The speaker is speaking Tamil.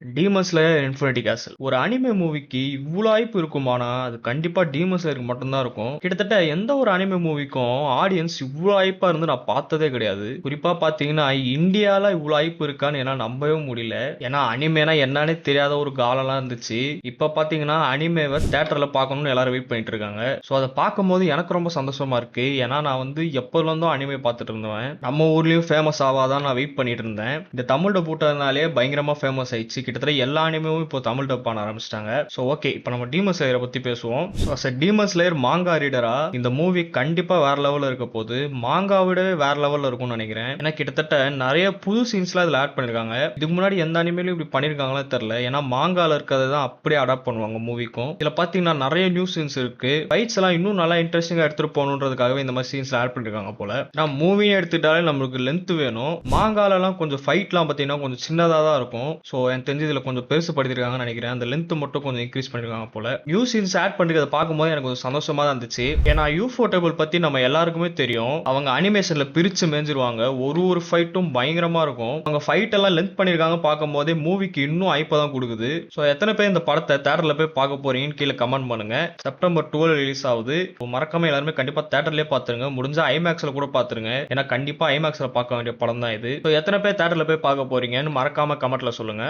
டீமன் ஸ்லேயர் இன்ஃபினிட்டி கேசல் ஒரு அனிமே மூவிக்கு இவ்வளோ ஹைப் இருக்குமானா அது கண்டிப்பா டீமன் ஸ்லேயருக்கு மட்டும்தான் இருக்கும். கிட்டத்தட்ட எந்த ஒரு அனிமே மூவிக்கும் ஆடியன்ஸ் இவ்வளோ ஹைப்பா இருந்து நான் பார்த்ததே கிடையாது. குறிப்பா பாத்தீங்கன்னா இந்தியால இவ்வளோ ஹைப் இருக்கான்னு என்னால நம்பவே முடியல. ஏன்னா அனிமேனா என்னன்னே தெரியாத ஒரு காலம்லாம் இருந்துச்சு. இப்ப பாத்தீங்கன்னா அனிமேவை தியேட்டர்ல பார்க்கணும்னு எல்லாரும் வெயிட் பண்ணிட்டு இருக்காங்க. ஸோ அதை பார்க்கும்போது எனக்கு ரொம்ப சந்தோஷமா இருக்கு. ஏன்னா நான் வந்து எப்போதுல இருந்தோ அனிமே பார்த்துட்டு இருந்தவன். நம்ம ஊர்லயும் ஃபேமஸ் ஆவாதான் நான் வெயிட் பண்ணிட்டு இருந்தேன். இந்த தமிழ் டப் போட்டதுனாலே பயங்கரமா ஃபேமஸ் ஆயிடுச்சு. கிட்டத்தட்ட எல்லா அனிமேவும் இப்போ தமிழ் டப் பண்ண ஆரம்பிச்சிட்டாங்க. ஸோ ஓகே, இப்போ நம்ம டீமன் ஸ்லேயரை பத்தி பேசுவோம். ஸோ அஸ் டீமன் ஸ்லேயர் மாங்கா ரீடரா இந்த மூவி கண்டிப்பா வேற லெவல்ல இருக்க போது. மாங்கா விடவே வேற லெவல்ல இருக்கும்னு நினைக்கிறேன். ஏன்னா கிட்டத்தட்ட நிறைய புது சீன்ஸ்லாம் இதுல ஆட் பண்ணிருக்காங்க. இதுக்கு முன்னாடி எந்த அனிமேலையும் இப்படி பண்ணிருக்காங்களா தெரியல. ஏன்னா மாங்கால இருக்கிறத தான் அப்படியே அடாப்ட் பண்ணுவாங்க மூவிக்கும். இதுல பாத்தீங்கன்னா நிறைய நியூ சீன்ஸ் இருக்கு. ஃபைட்ஸ் எல்லாம் இன்னும் நல்லா இன்ட்ரெஸ்டிங்கா எடுத்துட்டு போகணுன்றதுக்காகவே இந்த மாதிரி சீன்ஸ் ஆட் பண்ணிருக்காங்க போல. நான் மூவியை எடுத்துட்டாலே நம்மளுக்கு லென்த் வேணும். மாங்காலலாம் கொஞ்சம் ஃபைட்லாம் பார்த்தீங்கன்னா கொஞ்சம் சின்னதாக தான் இருக்கும். ஸோ எனக்கு தெரிஞ்சு இதில் கொஞ்சம் பெருசு படுத்திருக்காங்கன்னு நினைக்கிறேன். அந்த லென்த் மட்டும் கொஞ்சம் இன்க்ரீஸ் பண்ணிருக்காங்க போல. நியூ சீன்ஸ் ஆட் பண்ணிருக்கிறத பார்க்கும்போது எனக்கு கொஞ்சம் சந்தோஷமா தான் இருந்துச்சு. ஏன்னா யூஃபோ டேபிள் பத்தி நம்ம எல்லாருக்குமே தெரியும். அவங்க அனிமேஷன்ல பிரிச்சு மேஞ்சிருவாங்க. ஒரு ஃபைட்டும் பயங்கரமா இருக்கும். அவங்க ஃபைட் எல்லாம் லென்த் பண்ணிருக்காங்க பார்க்கும்போதே மூவிக்கு இன்னும் ஐப்பா தான் கொடுக்குது. ஸோ எத்தனை பேர் இந்த படத்தை தேட்டர்ல போய் பார்க்க போறீங்கன்னு கீழே கமெண்ட் பண்ணுங்க. செப்டம்பர் 12 ரிலீஸ் ஆகுது. மறக்காம எல்லாருமே கண்டிப்பா தேட்டர்லயே பார்த்துருங்க. முடிஞ்சா ஐமேக்ஸ்ல கூட பார்த்துருங்க. ஏன்னா கண்டிப்பா ஐமேக்ஸ்ல பார்க்க வேண்டிய படம் தான் இது. எத்தனை பேர் தேட்டர்ல போய் பார்க்க போறீங்கன்னு மறக்காம கமெண்ட்ல சொல்லுங்க.